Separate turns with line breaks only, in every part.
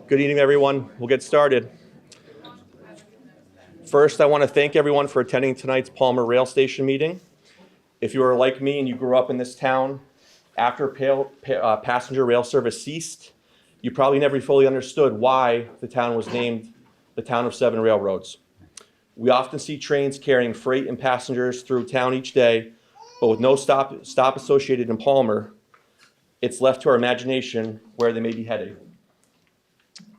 Good evening, everyone. We'll get started. First, I want to thank everyone for attending tonight's Palmer Rail Station meeting. If you are like me and you grew up in this town, after passenger rail service ceased, you probably never fully understood why the town was named the Town of Seven Railroads. We often see trains carrying freight and passengers through town each day, but with no stop associated in Palmer, it's left to our imagination where they may be headed.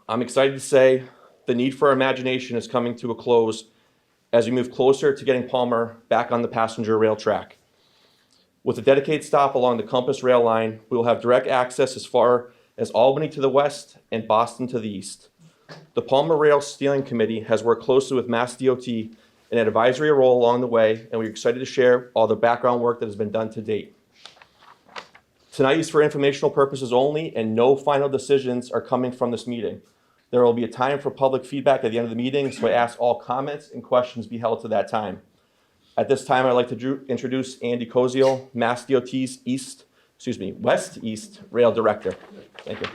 I'm excited to say the need for our imagination is coming to a close as we move closer to getting Palmer back on the passenger rail track. With a dedicated stop along the Compass rail line, we will have direct access as far as Albany to the west and Boston to the east. The Palmer Rail Steering Committee has worked closely with Mass DOT in an advisory role along the way, and we're excited to share all the background work that has been done to date. Tonight is for informational purposes only, and no final decisions are coming from this meeting. There will be a time for public feedback at the end of the meeting, so I ask all comments and questions be held to that time. At this time, I'd like to introduce Andy Koziel, Mass DOT's West East Rail Director. Thank you.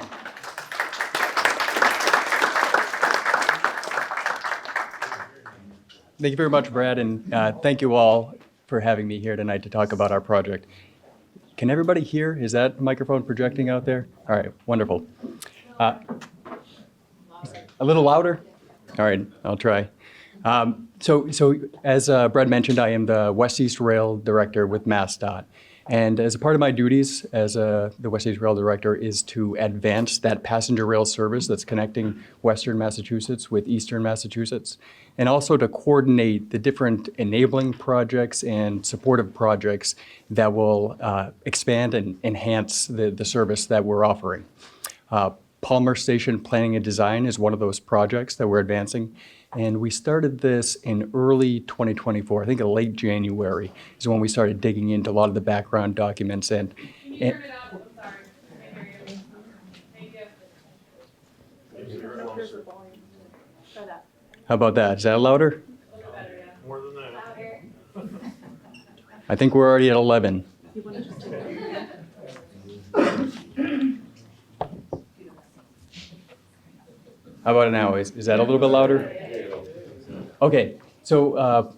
Thank you very much, Brad, and thank you all for having me here tonight to talk about our project. Can everybody hear? Is that microphone projecting out there? All right, wonderful. A little louder? All right, I'll try. So as Brad mentioned, I am the West East Rail Director with MassDOT. And as a part of my duties as the West East Rail Director is to advance that passenger rail service that's connecting Western Massachusetts with Eastern Massachusetts, and also to coordinate the different enabling projects and supportive projects that will expand and enhance the service that we're offering. Palmer Station Planning and Design is one of those projects that we're advancing. And we started this in early 2024, I think late January is when we started digging into a lot of the background documents.
Can you turn it up? I'm sorry. I can't hear you. Thank you.
How about that? Is that louder?
A little better, yeah.
More than that.
Louder.
I think we're already at 11. How about now? Is that a little bit louder? Okay, so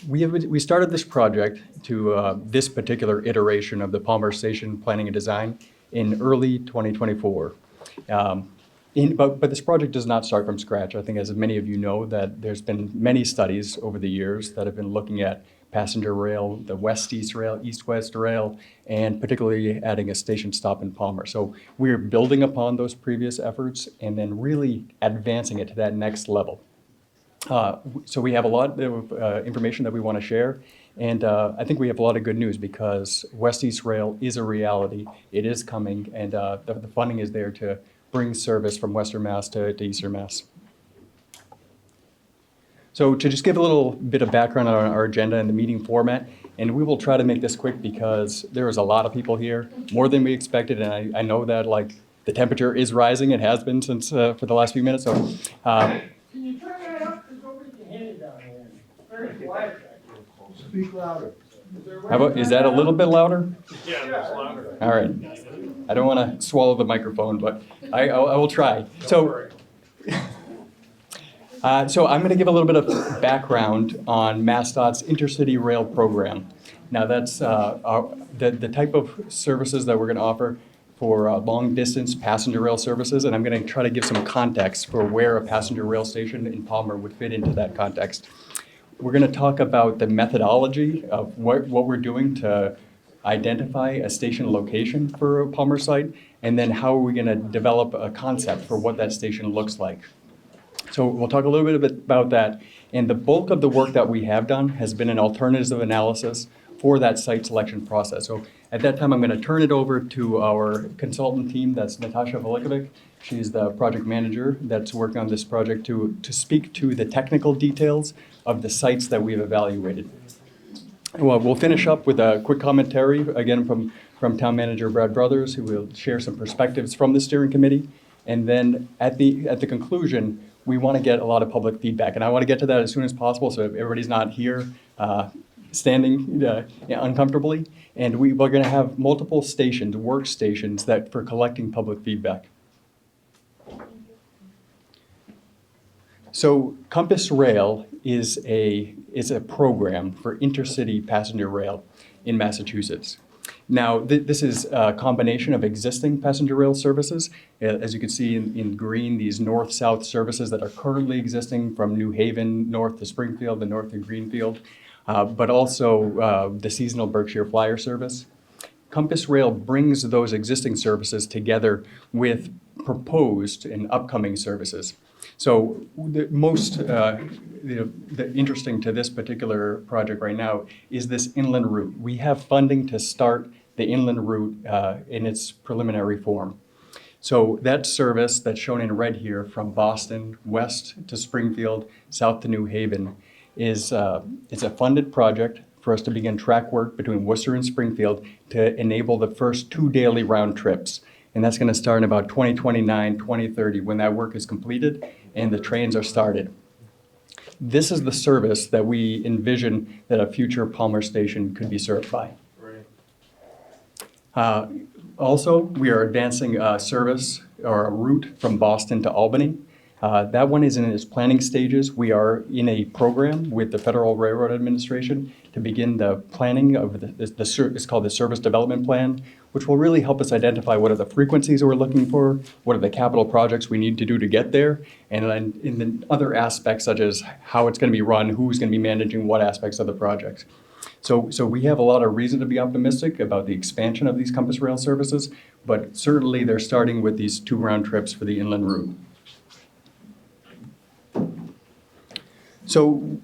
we started this project to this particular iteration of the Palmer Station Planning and Design in early 2024. But this project does not start from scratch. I think, as many of you know, that there's been many studies over the years that have been looking at passenger rail, the West-East rail, East-West rail, and particularly adding a station stop in Palmer. So we're building upon those previous efforts and then really advancing it to that next level. So we have a lot of information that we want to share, and I think we have a lot of good news because West-East rail is a reality. It is coming, and the funding is there to bring service from Western Mass to Eastern Mass. So to just give a little bit of background on our agenda and the meeting format, and we will try to make this quick because there is a lot of people here, more than we expected, and I know that the temperature is rising. It has been since for the last few minutes. So,
Can you turn that up? Because nobody can hear you down there. Very quiet back here. Speak louder.
is that a little bit louder?
Yeah, that's louder.
All right. I don't want to swallow the microphone, but I will try. So I'm going to give a little bit of background on MassDOT's intercity rail program. Now that's the type of services that we're going to offer for long distance passenger rail services, and I'm going to try to give some context for where a passenger rail station in Palmer would fit into that context. We're going to talk about the methodology of what we're doing to identify a station location for a Palmer site, and then how are we going to develop a concept for what that station looks like. So we'll talk a little bit about that. And the bulk of the work that we have done has been an alternatives analysis for that site selection process. So at that time, I'm going to turn it over to our consultant team. That's Natasha Velikovic. She's the project manager that's working on this project to speak to the technical details of the sites that we've evaluated. Well, we'll finish up with a quick commentary, again, from Town Manager Brad Brothers, who will share some perspectives from the steering committee. And then at the conclusion, we want to get a lot of public feedback. And I want to get to that as soon as possible, so if everybody's not here standing uncomfortably. And we're going to have multiple stations, workstations, that for collecting public feedback. So Compass Rail is a program for intercity passenger rail in Massachusetts. Now, this is a combination of existing passenger rail services. As you can see in green, these north-south services that are currently existing from New Haven north to Springfield and north to Greenfield, but also the seasonal Berkshire Flyer service. Compass Rail brings those existing services together with proposed and upcoming services. So the most the interesting to this particular project right now is this inland route. We have funding to start the inland route in its preliminary form. So that service that's shown in red here from Boston west to Springfield, south to New Haven, it's a funded project for us to begin track work between Worcester and Springfield to enable the first 2 daily round trips. And that's going to start in about 2029, 2030, when that work is completed and the trains are started. This is the service that we envision that a future Palmer station could be served by. Also, we are advancing a service or a route from Boston to Albany. That one is in its planning stages. We are in a program with the Federal Railroad Administration to begin the planning of it's called the Service Development Plan, which will really help us identify what are the frequencies we're looking for, what are the capital projects we need to do to get there, and then in the other aspects such as how it's going to be run, who's going to be managing what aspects of the projects. So we have a lot of reason to be optimistic about the expansion of these Compass Rail services, but certainly they're starting with these 2 round trips for the inland route. So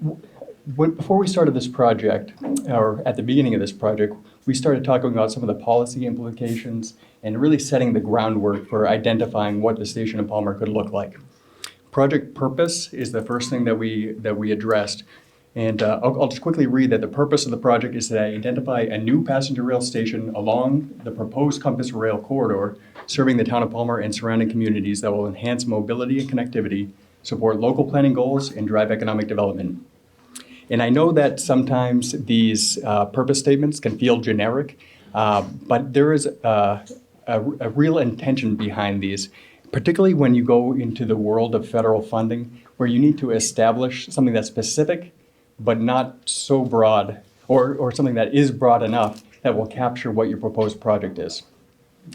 before we started this project, or at the beginning of this project, we started talking about some of the policy implications and really setting the groundwork for identifying what the station in Palmer could look like. Project purpose is the first thing that we addressed. And I'll just quickly read that the purpose of the project is to identify a new passenger rail station along the proposed Compass Rail corridor, serving the town of Palmer and surrounding communities that will enhance mobility and connectivity, support local planning goals, and drive economic development. And I know that sometimes these purpose statements can feel generic, but there is a real intention behind these, particularly when you go into the world of federal funding, where you need to establish something that's specific, but not so broad, or something that is broad enough that will capture what your proposed project is.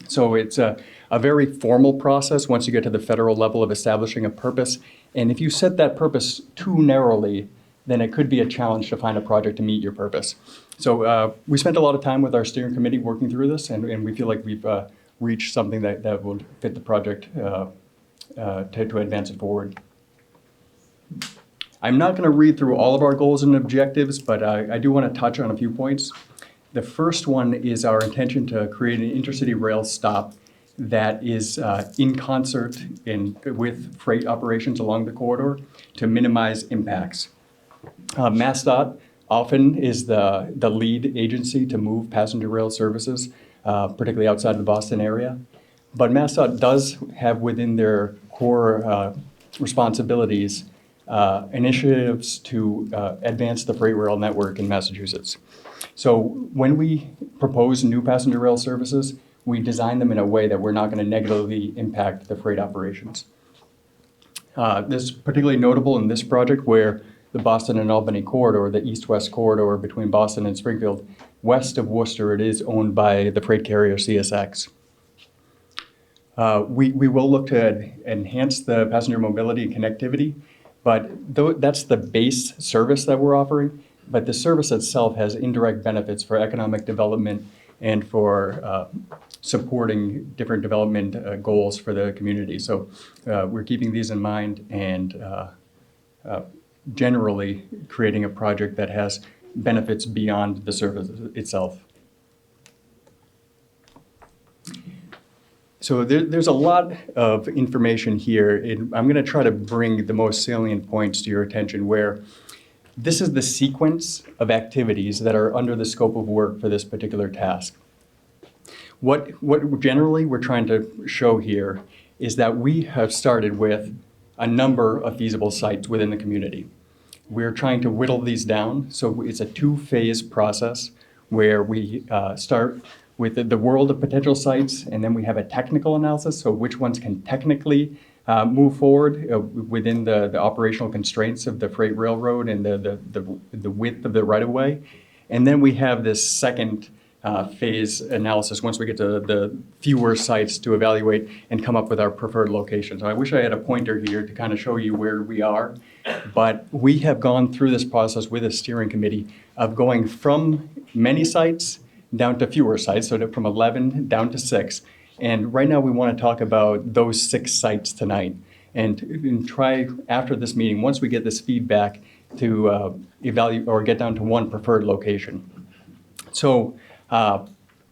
So it's a very formal process once you get to the federal level of establishing a purpose. And if you set that purpose too narrowly, then it could be a challenge to find a project to meet your purpose. So we spent a lot of time with our steering committee working through this, and we feel like we've reached something that would fit the project to advance it forward. I'm not going to read through all of our goals and objectives, but I do want to touch on a few points. The first one is our intention to create an intercity rail stop that is in concert with freight operations along the corridor to minimize impacts. MassDOT often is the lead agency to move passenger rail services, particularly outside the Boston area. But MassDOT does have within their core responsibilities initiatives to advance the freight rail network in Massachusetts. So when we propose new passenger rail services, we design them in a way that we're not going to negatively impact the freight operations. This is particularly notable in this project where the Boston and Albany corridor, the east-west corridor between Boston and Springfield, west of Worcester, it is owned by the freight carrier CSX. We will look to enhance the passenger mobility and connectivity, but that's the base service that we're offering. But the service itself has indirect benefits for economic development and for supporting different development goals for the community. So we're keeping these in mind and generally creating a project that has benefits beyond the service itself. So there's a lot of information here. I'm going to try to bring the most salient points to your attention, where this is the sequence of activities that are under the scope of work for this particular task. What generally we're trying to show here is that we have started with a number of feasible sites within the community. We're trying to whittle these down, so it's a 2-phase process where we start with the world of potential sites, and then we have a technical analysis, so which ones can technically move forward within the operational constraints of the freight railroad and the width of the right-of-way. And then we have this second phase analysis once we get to the fewer sites to evaluate and come up with our preferred location. So I wish I had a pointer here to kind of show you where we are, but we have gone through this process with a steering committee of going from many sites down to fewer sites, so from 11 down to 6. And right now we want to talk about those 6 sites tonight and try after this meeting, once we get this feedback, to evaluate or get down to one preferred location. So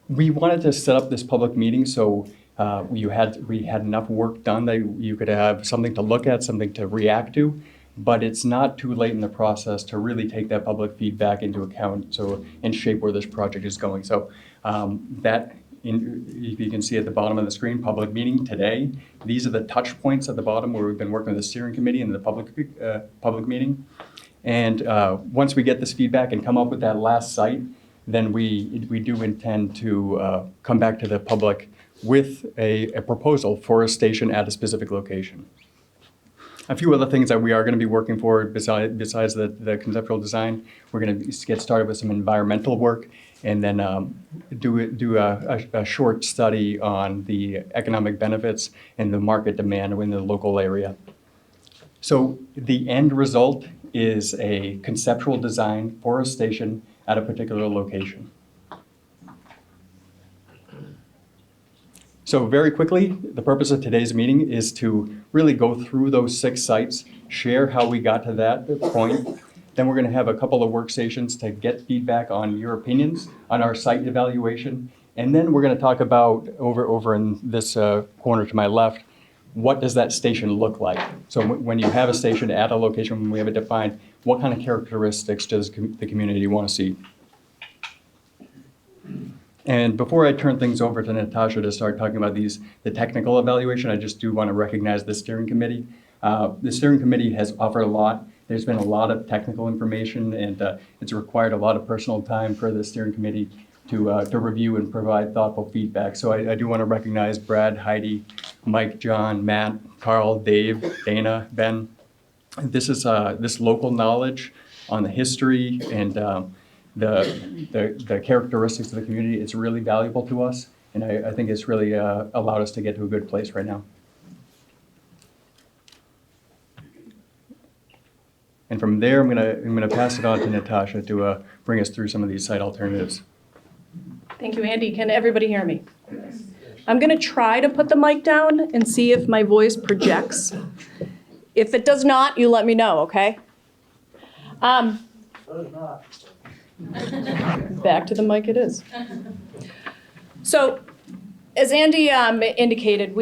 we wanted to set up this public meeting so we had enough work done that you could have something to look at, something to react to, but it's not too late in the process to really take that public feedback into account and shape where this project is going. So you can see at the bottom of the screen, public meeting today. These are the touch points at the bottom where we've been working with the steering committee and the public meeting. And once we get this feedback and come up with that last site, then we do intend to come back to the public with a proposal for a station at a specific location. A few other things that we are going to be working for besides the conceptual design, we're going to get started with some environmental work and then do a short study on the economic benefits and the market demand in the local area. So the end result is a conceptual design for a station at a particular location. So very quickly, the purpose of today's meeting is to really go through those 6 sites, share how we got to that point. Then we're going to have a couple of workstations to get feedback on your opinions on our site evaluation. And then we're going to talk about, over in this corner to my left, what does that station look like? So when you have a station at a location, when we have it defined, what kind of characteristics does the community want to see? And before I turn things over to Natasha to start talking about the technical evaluation, I just do want to recognize the steering committee. The steering committee has offered a lot. There's been a lot of technical information, and it's required a lot of personal time for the steering committee to review and provide thoughtful feedback. So I do want to recognize Brad, Heidi, Mike, John, Matt, Carl, Dave, Dana, Ben. This is this local knowledge on the history and the characteristics of the community. It's really valuable to us, and I think it's really allowed us to get to a good place right now. And from there, I'm gonna pass it on to Natasha to bring us through some of these site alternatives.
Thank you, Andy. Can everybody hear me? I'm going to try to put the mic down and see if my voice projects. If it does not, you let me know, okay?
Does not.
Back to the mic it is. So, as Andy indicated,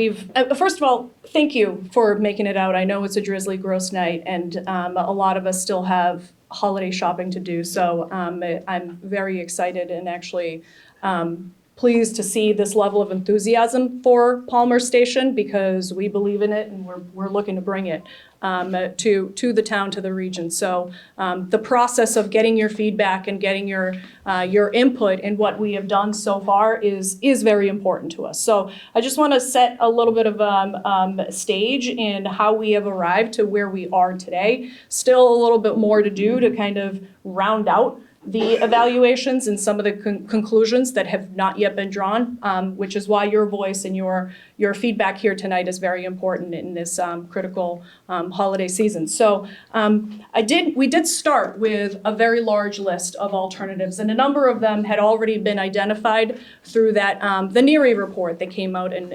first of all, thank you for making it out. I know it's a drizzly, gross night, and a lot of us still have holiday shopping to do. So I'm very excited and actually pleased to see this level of enthusiasm for Palmer Station, because we believe in it and we're looking to bring it to the town, to the region. So the process of getting your feedback and getting your input in what we have done so far is very important to us. So I just want to set a little bit of stage in how we have arrived to where we are today. Still a little bit more to do to kind of round out the evaluations and some of the conclusions that have not yet been drawn, which is why your voice and your feedback here tonight is very important in this critical holiday season. So we did start with a very large list of alternatives, and a number of them had already been identified through that the NERI report that came out in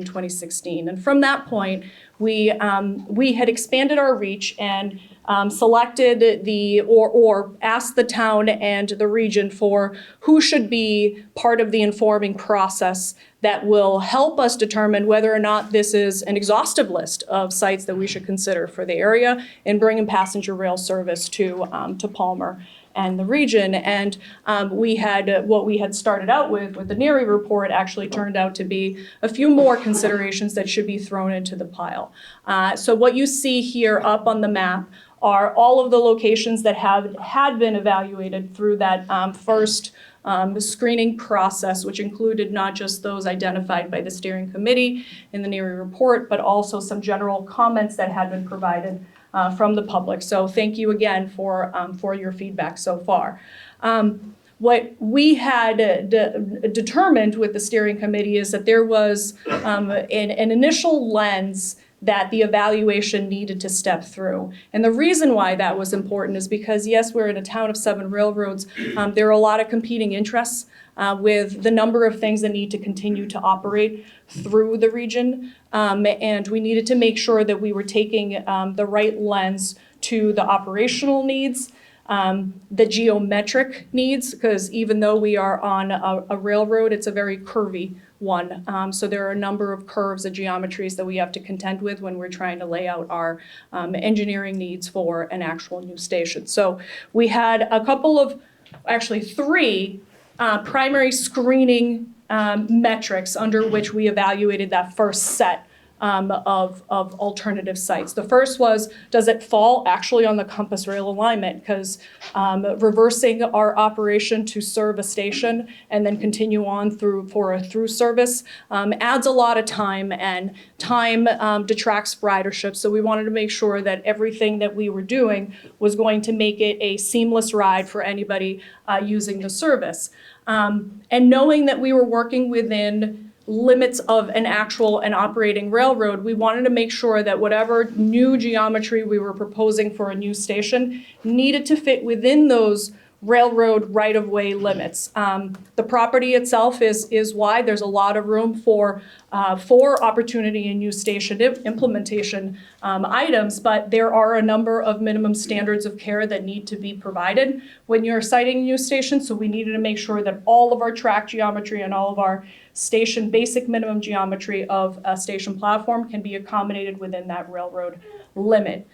2016. And from that point, we had expanded our reach and selected or asked the town and the region for who should be part of the informing process that will help us determine whether or not this is an exhaustive list of sites that we should consider for the area and bringing passenger rail service to Palmer and the region. And we had what we had started out with the NERI report actually turned out to be a few more considerations that should be thrown into the pile. So what you see here up on the map are all of the locations that had been evaluated through that first screening process, which included not just those identified by the steering committee in the NERI report, but also some general comments that had been provided from the public. So thank you again for your feedback so far. What we had determined with the steering committee is that there was an initial lens that the evaluation needed to step through. And the reason why that was important is because, yes, we're in a town of 7 railroads. There are a lot of competing interests with the number of things that need to continue to operate through the region. And we needed to make sure that we were taking the right lens to the operational needs, the geometric needs, because even though we are on a railroad, it's a very curvy one. So there are a number of curves and geometries that we have to contend with when we're trying to lay out our engineering needs for an actual new station. So we had a couple of, actually 3 primary screening metrics under which we evaluated that first set of alternative sites. The first was, does it fall actually on the compass rail alignment? Because reversing our operation to serve a station and then continue on for a through service adds a lot of time, and time detracts ridership. So we wanted to make sure that everything that we were doing was going to make it a seamless ride for anybody using the service. And knowing that we were working within limits of an actual and operating railroad, we wanted to make sure that whatever new geometry we were proposing for a new station needed to fit within those railroad right-of-way limits. The property itself is wide. There's a lot of room for opportunity in new station implementation items, but there are a number of minimum standards of care that need to be provided when you're siting a new station. So we needed to make sure that all of our track geometry and all of our station basic minimum geometry of a station platform can be accommodated within that railroad limit.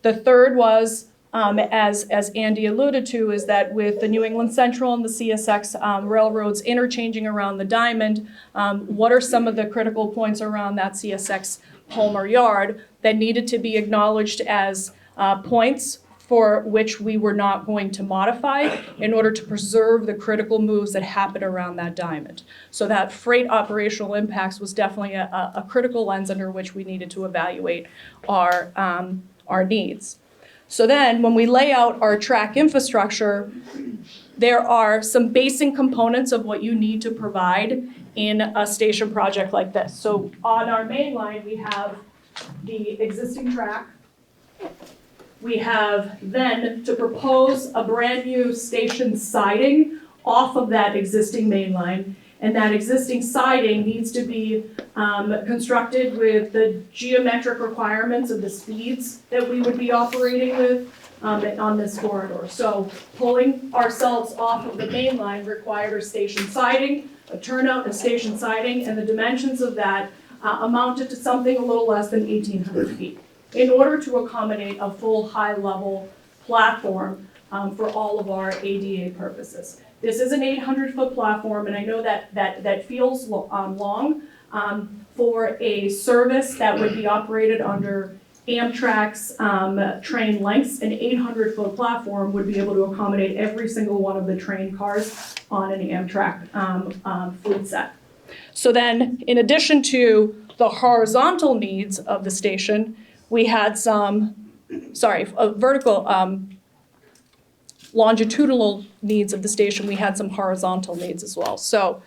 The third was, as Andy alluded to, is that with the New England Central and the CSX railroads interchanging around the diamond, what are some of the critical points around that CSX Palmer Yard that needed to be acknowledged as points for which we were not going to modify in order to preserve the critical moves that happen around that diamond. So that freight operational impacts was definitely a critical lens under which we needed to evaluate our needs. So then when we lay out our track infrastructure, there are some basic components of what you need to provide in a station project like this. So on our main line, we have the existing track. We have then to propose a brand new station siding off of that existing main line. And that existing siding needs to be constructed with the geometric requirements of the speeds that we would be operating with on this corridor. So pulling ourselves off of the main line required a station siding, a turnout and station siding, and the dimensions of that amounted to something a little less than 1,800 feet in order to accommodate a full high-level platform for all of our ADA purposes. This is an 800-foot platform, and I know that feels long for a service that would be operated under Amtrak's train lengths. An 800-foot platform would be able to accommodate every single one of the train cars on an Amtrak fleet set. So then, in addition to the horizontal needs of the station, we had vertical, longitudinal needs of the station. We had some horizontal needs as well. So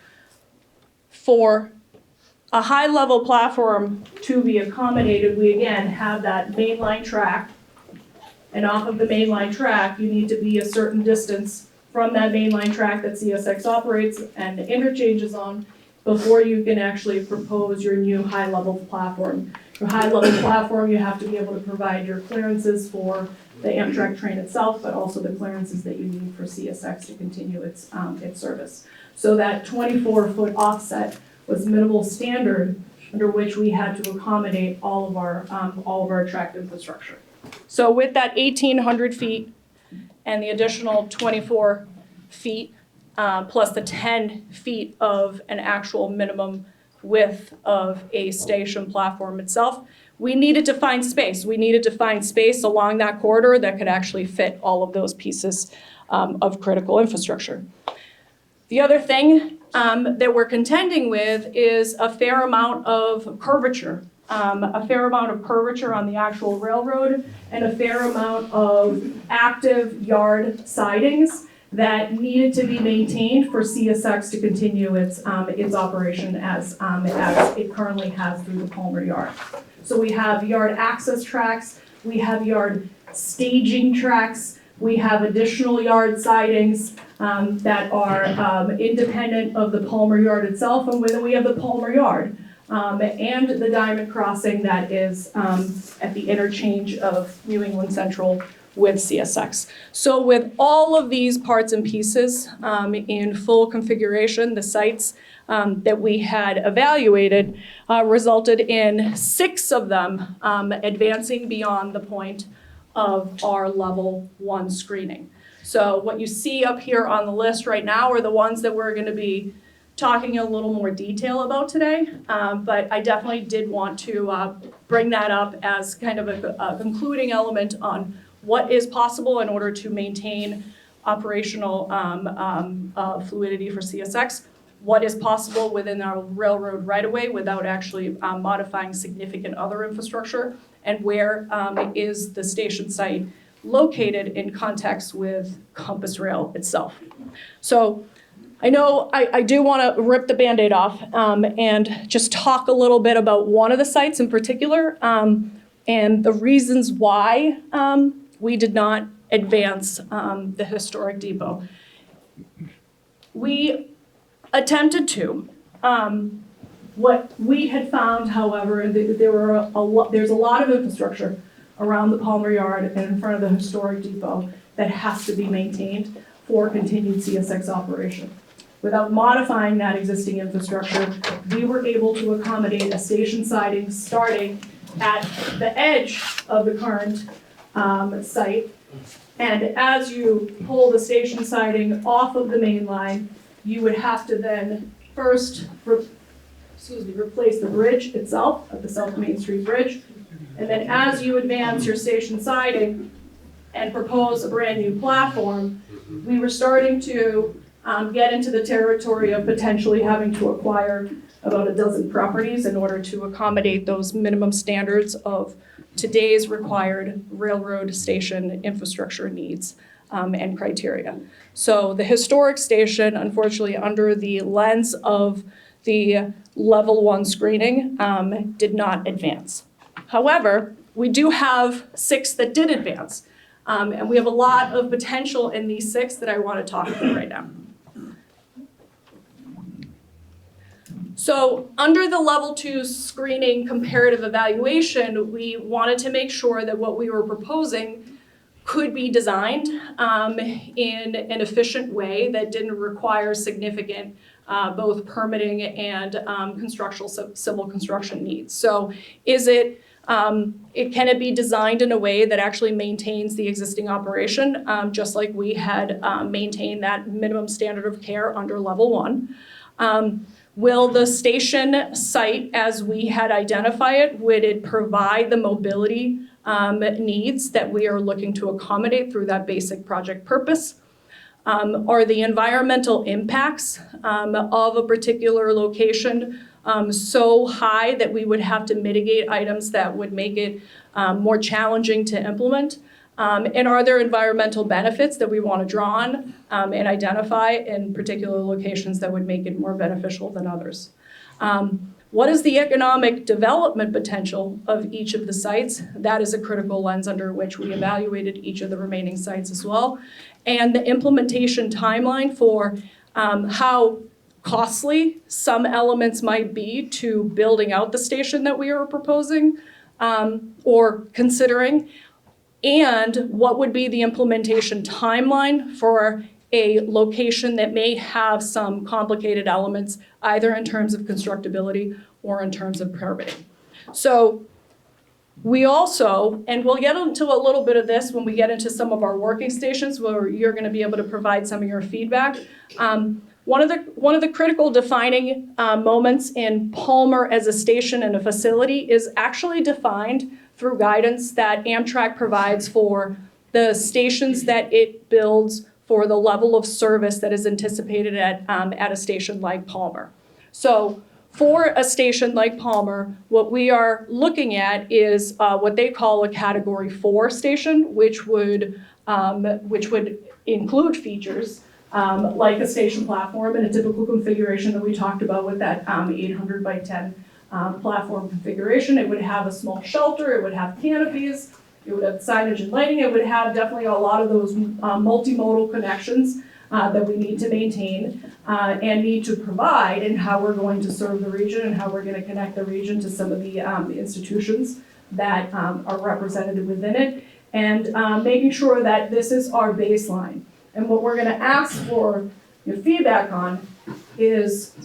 for a high-level platform to be accommodated, we again have that mainline track. And off of the mainline track, you need to be a certain distance from that mainline track that CSX operates and interchanges on before you can actually propose your new high-level platform. For high-level platform, you have to be able to provide your clearances for the Amtrak train itself, but also the clearances that you need for CSX to continue its service. So that 24-foot offset was minimal standard under which we had to accommodate all of our track infrastructure. So with that 1,800 feet and the additional 24 feet, plus the 10 feet of an actual minimum width of a station platform itself, we needed to find space. We needed to find space along that corridor that could actually fit all of those pieces of critical infrastructure. The other thing that we're contending with is a fair amount of curvature. A fair amount of curvature on the actual railroad and a fair amount of active yard sidings that needed to be maintained for CSX to continue its operation as it currently has through the Palmer Yard. So we have yard access tracks, we have yard staging tracks, we have additional yard sidings that are independent of the Palmer Yard itself, and then we have the Palmer Yard. And the Diamond Crossing that is at the interchange of New England Central with CSX. So with all of these parts and pieces in full configuration, the sites that we had evaluated resulted in 6 of them advancing beyond the point of our level 1 screening. So what you see up here on the list right now are the ones that we're going to be talking a little more detail about today, but I definitely did want to bring that up as kind of a concluding element on what is possible in order to maintain operational fluidity for CSX, what is possible within our railroad right-of-way without actually modifying significant other infrastructure, and where is the station site located in context with Compass Rail itself. So I know I do want to rip the Band-Aid off and just talk a little bit about one of the sites in particular and the reasons why we did not advance the historic depot. We attempted to. What we had found, however, there's a lot of infrastructure around the Palmer Yard and in front of the historic depot that has to be maintained for continued CSX operation. Without modifying that existing infrastructure, we were able to accommodate a station siding starting at the edge of the current site. And as you pull the station siding off of the main line, you would have to then first replace the bridge itself at the South Main Street Bridge. And then as you advance your station siding and propose a brand new platform, we were starting to get into the territory of potentially having to acquire about a dozen properties in order to accommodate those minimum standards of today's required railroad station infrastructure needs and criteria. So the historic station, unfortunately, under the lens of the level 1 screening, did not advance. However, we do have 6 that did advance. And we have a lot of potential in these 6 that I want to talk about right now. So under the level 2 screening comparative evaluation, we wanted to make sure that what we were proposing could be designed in an efficient way that didn't require significant both permitting and civil construction needs. So can it be designed in a way that actually maintains the existing operation, just like we had maintained that minimum standard of care under level 1? Will the station site, as we had identified it, would it provide the mobility needs that we are looking to accommodate through that basic project purpose? Are the environmental impacts of a particular location so high that we would have to mitigate items that would make it more challenging to implement? And are there environmental benefits that we want to draw on and identify in particular locations that would make it more beneficial than others? What is the economic development potential of each of the sites? That is a critical lens under which we evaluated each of the remaining sites as well. And the implementation timeline for how costly some elements might be to building out the station that we are proposing or considering, and what would be the implementation timeline for a location that may have some complicated elements, either in terms of constructability or in terms of permitting. So we also, and we'll get into a little bit of this when we get into some of our working stations where you're going to be able to provide some of your feedback. One of the critical defining moments in Palmer as a station and a facility is actually defined through guidance that Amtrak provides for the stations that it builds for the level of service that is anticipated at a station like Palmer. So for a station like Palmer, what we are looking at is what they call a Category 4 station, which would include features like a station platform in a typical configuration that we talked about with that 800 by 10 platform configuration. It would have a small shelter, it would have canopies, it would have signage and lighting, it would have definitely a lot of those multimodal connections that we need to maintain and need to provide in how we're going to serve the region and how we're going to connect the region to some of the institutions that are represented within it, and making sure that this is our baseline. And what we're going to ask for your feedback on is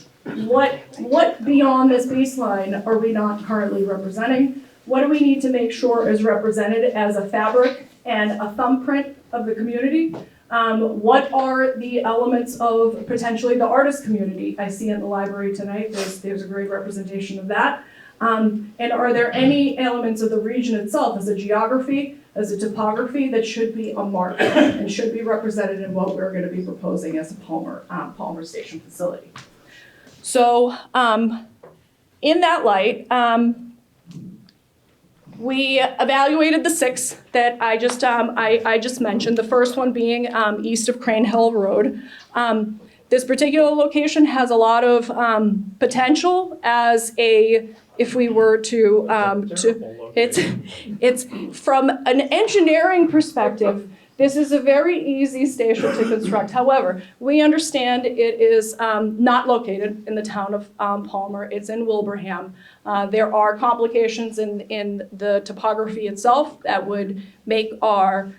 what beyond this baseline are we not currently representing? What do we need to make sure is represented as a fabric and a thumbprint of the community? What are the elements of potentially the artist community I see in the library tonight? There's a great representation of that. And are there any elements of the region itself as a geography, as a topography that should be a mark and should be represented in what we're going to be proposing as a Palmer Station facility? So in that light, we evaluated the 6 that I just mentioned, the first one being east of Crane Hill Road. This particular location has a lot of potential as if we were to it's from an engineering perspective, this is a very easy station to construct. However, we understand it is not located in the town of Palmer. It's in Wilbraham. There are complications in the topography itself that would make our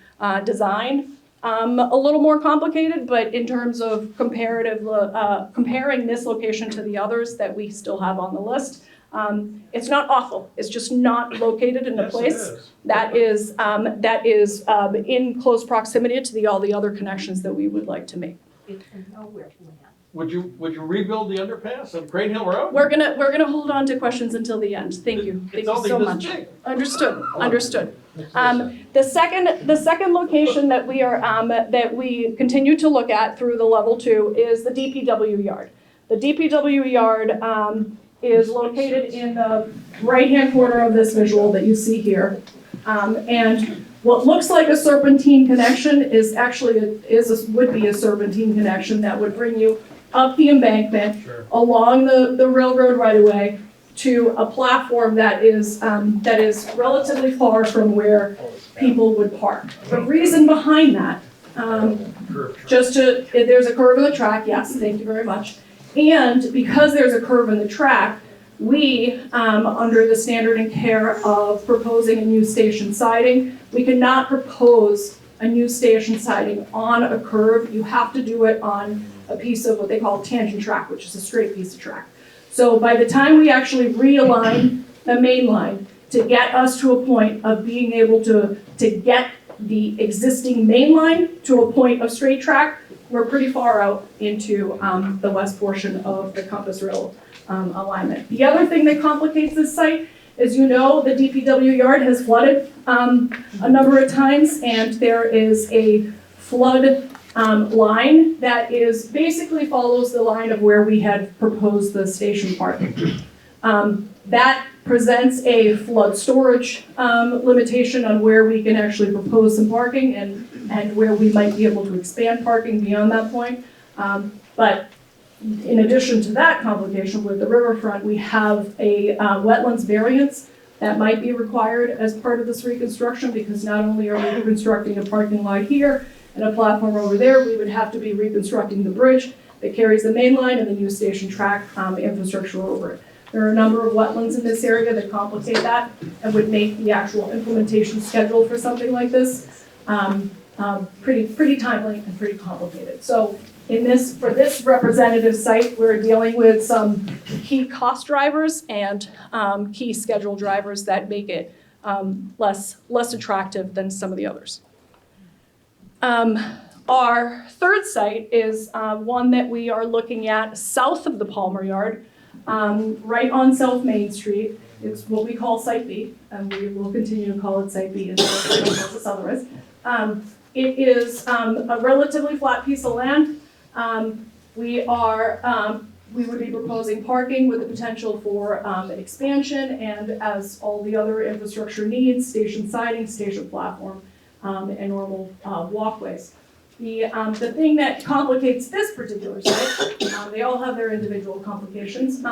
design a little more complicated, but in terms of comparing this location to the others that we still have on the list, it's not awful. It's just not located in a place that is in close proximity to all the other connections that we would like to make.
It's nowhere land.
Would you rebuild the underpass on Crane Hill Road?
We're gonna hold on to questions until the end. Thank you. Thank
It's
you
only
so
this
much.
big.
Understood. The second location that we continue to look at through the level 2 is the DPW yard. The DPW yard is located in the right-hand corner of this visual that you see here. And what looks like a serpentine connection is actually would be a serpentine connection that would bring you up the embankment, along the railroad right-of-way, to a platform that is relatively far from where people would park. The reason behind that, there's a curve in the track, yes, thank you very much. And because there's a curve in the track, we, under the standard and care of proposing a new station siding, we cannot propose a new station siding on a curve. You have to do it on a piece of what they call tangent track, which is a straight piece of track. So by the time we actually realign the main line to get us to a point of being able to get the existing main line to a point of straight track, we're pretty far out into the west portion of the compass rail alignment. The other thing that complicates this site is, you know, the DPW yard has flooded a number of times, and there is a flood line that is basically follows the line of where we had proposed the station parking. That presents a flood storage limitation on where we can actually propose some parking and where we might be able to expand parking beyond that point. But in addition to that complication with the riverfront, we have a wetlands variance that might be required as part of this reconstruction, because not only are we reconstructing a parking lot here and a platform over there, we would have to be reconstructing the bridge that carries the main line and the new station track infrastructure over it. There are a number of wetlands in this area that complicate that and would make the actual implementation schedule for something like this pretty timely and pretty complicated. So for this representative site, we're dealing with some key cost drivers and key schedule drivers that make it less attractive than some of the others. Our third site is one that we are looking at south of the Palmer Yard, right on South Main Street. It's what we call Site B, and we will continue to call it Site B until this otherwise. It is a relatively flat piece of land. We would be proposing parking with the potential for an expansion, and as all the other infrastructure needs, station siding, station platform, and normal walkways. The thing that complicates this particular site, they all have their individual complications,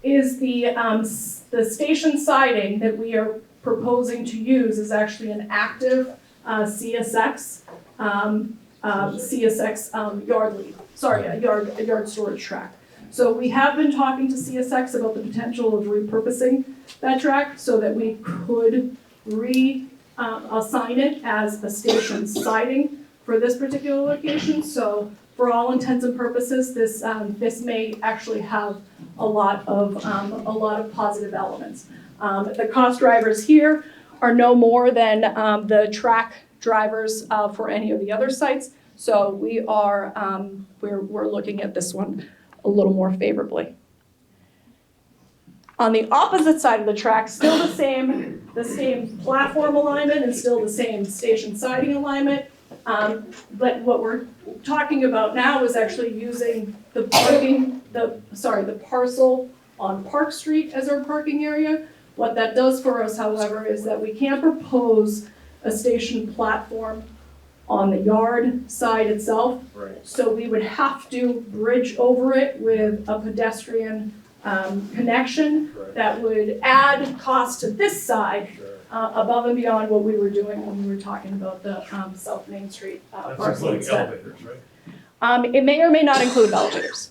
is the station siding that we are proposing to use is actually an active CSX yard lead. Sorry, a yard storage track. So we have been talking to CSX about the potential of repurposing that track so that we could assign it as a station siding for this particular location. So for all intents and purposes, this may actually have a lot of positive elements. The cost drivers here are no more than the track drivers for any of the other sites. So we're looking at this one a little more favorably. On the opposite side of the track, still the same platform alignment and still the same station siding alignment. But what we're talking about now is actually using the parcel on Park Street as our parking area. What that does for us, however, is that we can't propose a station platform on the yard side itself.
Right.
So we would have to bridge over it with a pedestrian connection that would add cost to this side above and beyond what we were doing when we were talking about the South Main Street
That's
parcel
including
instead.
elevators, right?
It may or may not include elevators.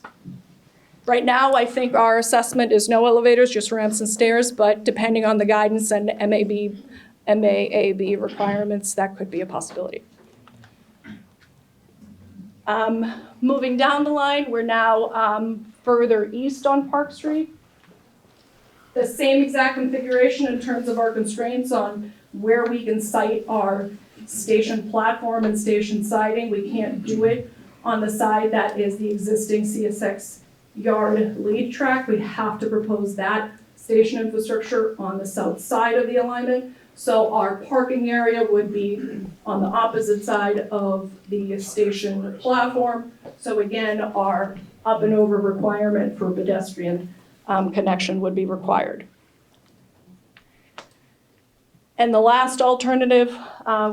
Right now, I think our assessment is no elevators, just ramps and stairs, but depending on the guidance and MAAB requirements, that could be a possibility. Moving down the line, we're now further east on Park Street. The same exact configuration in terms of our constraints on where we can site our station platform and station siding. We can't do it on the side that is the existing CSX yard lead track. We have to propose that station infrastructure on the south side of the alignment. So our parking area would be on the opposite side of the station platform. So again, our up and over requirement for pedestrian connection would be required. And the last alternative,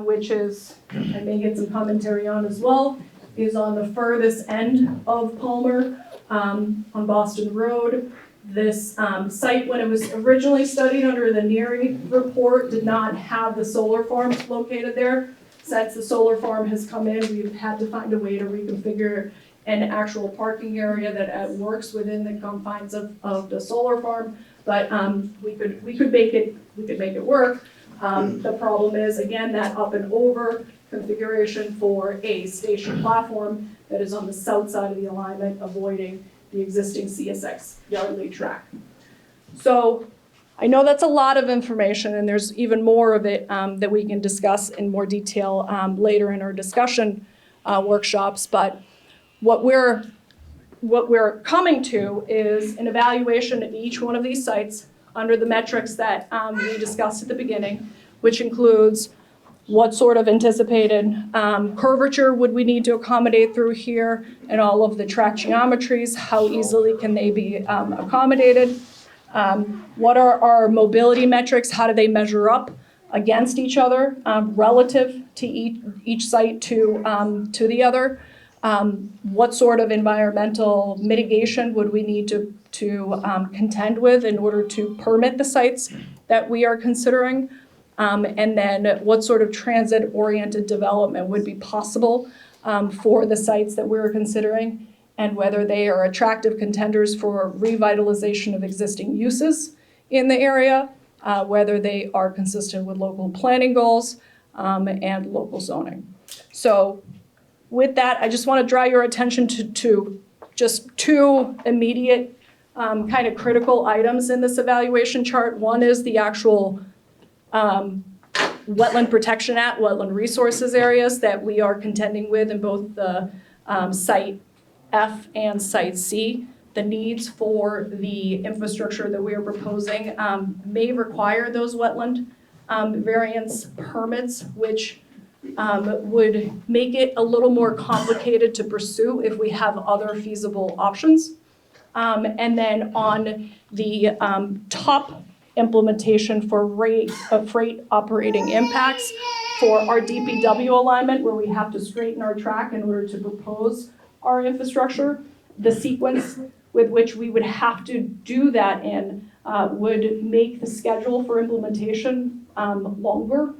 which is, I may get some commentary on as well, is on the furthest end of Palmer on Boston Road. This site, when it was originally studied under the NERI report, did not have the solar farm located there. Since the solar farm has come in, we've had to find a way to reconfigure an actual parking area that works within the confines of the solar farm. But we could make it work. The problem is, again, that up and over configuration for a station platform that is on the south side of the alignment, avoiding the existing CSX yard lead track. So I know that's a lot of information, and there's even more of it that we can discuss in more detail later in our discussion workshops. But what we're coming to is an evaluation of each one of these sites under the metrics that we discussed at the beginning, which includes what sort of anticipated curvature would we need to accommodate through here, and all of the track geometries, how easily can they be accommodated? What are our mobility metrics? How do they measure up against each other relative to each site to the other? What sort of environmental mitigation would we need to contend with in order to permit the sites that we are considering? And then what sort of transit-oriented development would be possible for the sites that we're considering, and whether they are attractive contenders for revitalization of existing uses in the area, whether they are consistent with local planning goals and local zoning. So with that, I just want to draw your attention to just two immediate kind of critical items in this evaluation chart. One is the actual Wetland Protection Act, wetland resources areas that we are contending with in both the Site F and Site C. The needs for the infrastructure that we are proposing may require those wetland variance permits, which would make it a little more complicated to pursue if we have other feasible options. And then on the top implementation for freight operating impacts for our DPW alignment, where we have to straighten our track in order to propose our infrastructure, the sequence with which we would have to do that in would make the schedule for implementation longer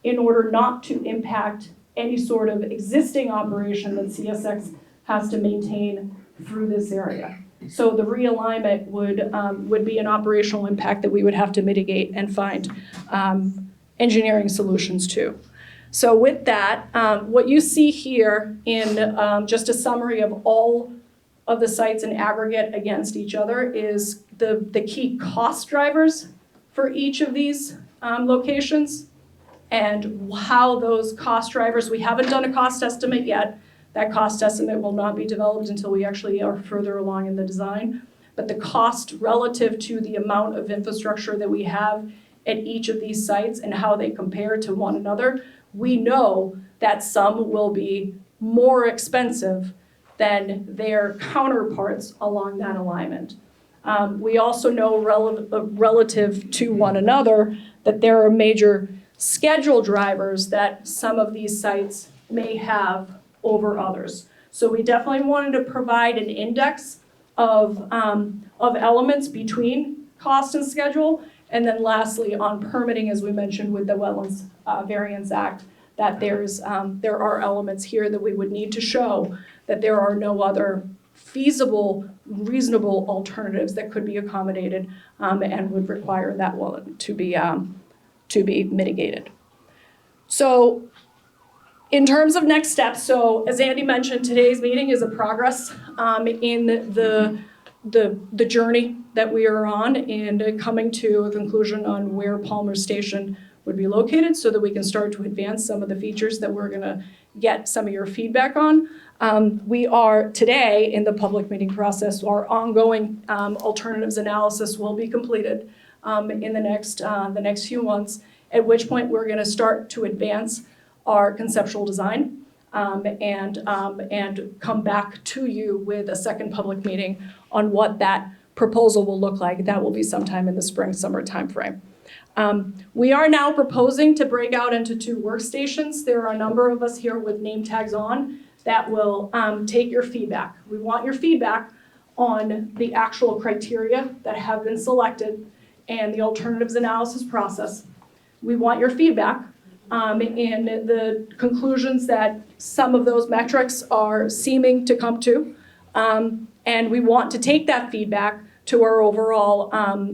in order not to impact any sort of existing operation that CSX has to maintain through this area. So the realignment would be an operational impact that we would have to mitigate and find engineering solutions to. So with that, what you see here in just a summary of all of the sites in aggregate against each other is the key cost drivers for each of these locations and how those cost drivers, we haven't done a cost estimate yet. That cost estimate will not be developed until we actually are further along in the design. But the cost relative to the amount of infrastructure that we have at each of these sites and how they compare to one another, we know that some will be more expensive than their counterparts along that alignment. We also know relative to one another that there are major schedule drivers that some of these sites may have over others. So we definitely wanted to provide an index of elements between cost and schedule. And then lastly, on permitting, as we mentioned with the Wetlands Variance Act, that there are elements here that we would need to show that there are no other feasible, reasonable alternatives that could be accommodated and would require that one to be mitigated. So in terms of next steps, so as Andy mentioned, today's meeting is a progress in the journey that we are on and coming to a conclusion on where Palmer Station would be located so that we can start to advance some of the features that we're gonna get some of your feedback on. We are today in the public meeting process. Our ongoing alternatives analysis will be completed in the next few months, at which point we're gonna start to advance our conceptual design and come back to you with a second public meeting on what that proposal will look like. That will be sometime in the spring, summer timeframe. We are now proposing to break out into 2 workstations. There are a number of us here with name tags on that will take your feedback. We want your feedback on the actual criteria that have been selected and the alternatives analysis process. We want your feedback in the conclusions that some of those metrics are seeming to come to. And we want to take that feedback to our overall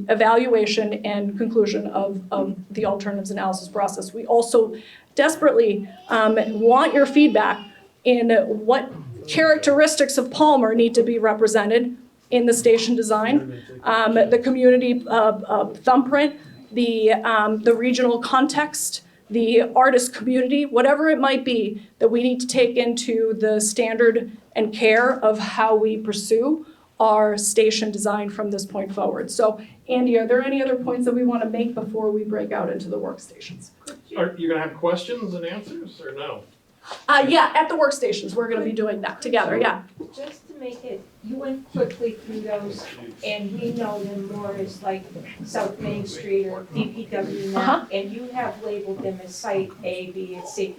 evaluation and conclusion of the alternatives analysis process. We also desperately want your feedback in what characteristics of Palmer need to be represented in the station design, the community thumbprint, the regional context, the artist community, whatever it might be that we need to take into the standard and care of how we pursue our station design from this point forward. So Andy, are there any other points that we want to make before we break out into the workstations?
Are you gonna have questions and answers or no?
Yeah, at the workstations, we're gonna be doing that together, yeah.
Just to make it, you went quickly through those, and we know them more as like South Main Street or DPW now, and you have labeled them as site A, B, and C.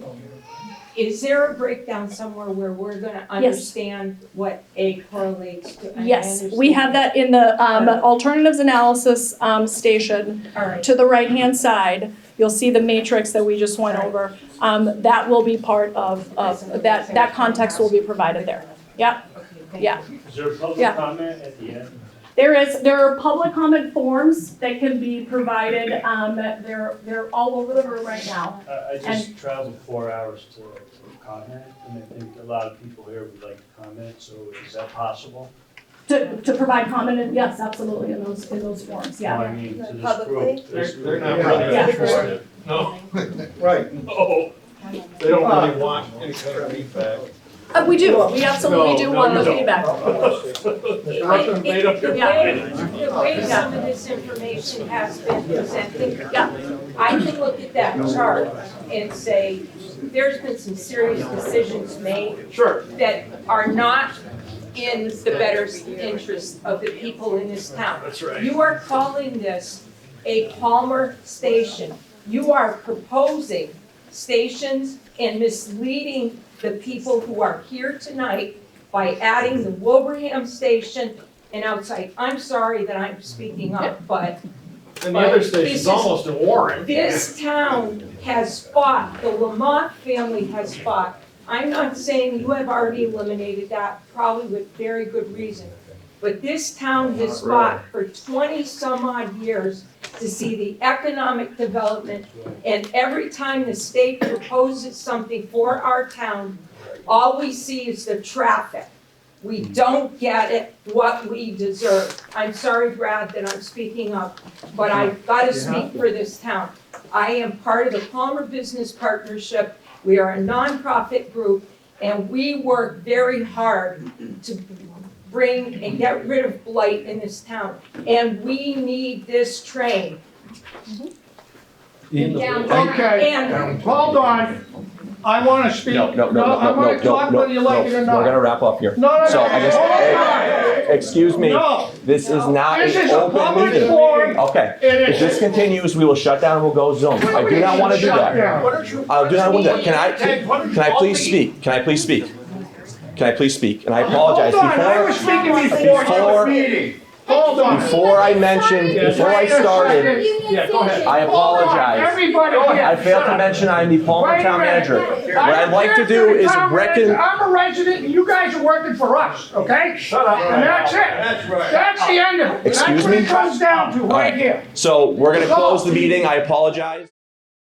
Is there a breakdown somewhere where we're gonna understand what A correlates to?
Yes, we have that in the alternatives analysis station.
All right.
To the right-hand side, you'll see the matrix that we just went over. That will be part of that context will be provided there. Yep, yeah.
Is there a public
Yeah.
comment at the end?
There are public comment forms that can be provided. They're all over the room right now.
I just traveled 4 hours to comment, and I think a lot of people here would like to comment, so is that possible?
To provide comment, yes, absolutely, in those forms,
No, I
yeah.
mean, to this
Publicly?
group. This
They're
group.
not
Yeah.
really
Yeah.
interested. No,
Right.
no. They don't really want any kind of feedback.
We do, we absolutely do
No,
want
you
the
don't.
feedback.
Mr. Ruffin made up your mind.
The way some of this information has been presented,
Yeah.
I can look at that chart and say, there's been some serious decisions made
Sure.
that are not in the better interest of the people in this town.
That's right.
You are calling this a Palmer station. You are proposing stations and misleading the people who are here tonight by adding the Wilbraham station and outside. I'm sorry that I'm speaking up, but
And the other
This
station's
is-
almost in Warren.
this town has fought, the Lamont family has fought. I'm not saying you have already eliminated that, probably with very good reason. But this town has fought for 20-some odd years to see the economic development. And every time the state proposes something for our town, all we see is the traffic. We don't get it what we deserve. I'm sorry, Brad, that I'm speaking up, but I've got to speak for this town. I am part of the Palmer Business Partnership. We are a nonprofit group, and we work very hard to bring and get rid of blight in this town. And we need this train.
Okay,
And
hold on. I want to speak.
No,
I want to talk whether you like it or
We're gonna
not.
wrap up here.
No,
So I just,
hold
hey, excuse me,
No.
this is not
This
an
is a
open
public
meeting.
forum.
Okay,
It
if
is.
this continues, we will shut down and we'll go Zoom. I do not wanna do
Shut
that.
down.
I do not want that. Can I please speak? Can I please speak? Can I please speak? And I apologize.
Hold on, I was speaking before
before-
the meeting. Hold on.
Before I mentioned, before I started,
Yeah, go ahead.
I
Hold on,
apologize.
everybody here.
I failed to mention I'm the Palmer
Wait a
Town
minute.
Manager. What I'd like to do is
I'm a resident, and you guys are working for us, okay?
Shut up.
And that's it.
That's right.
That's the end of it.
Excuse
That's what
me?
it comes down to, right
Alright.
here.
So we're gonna close the meeting. I apologize.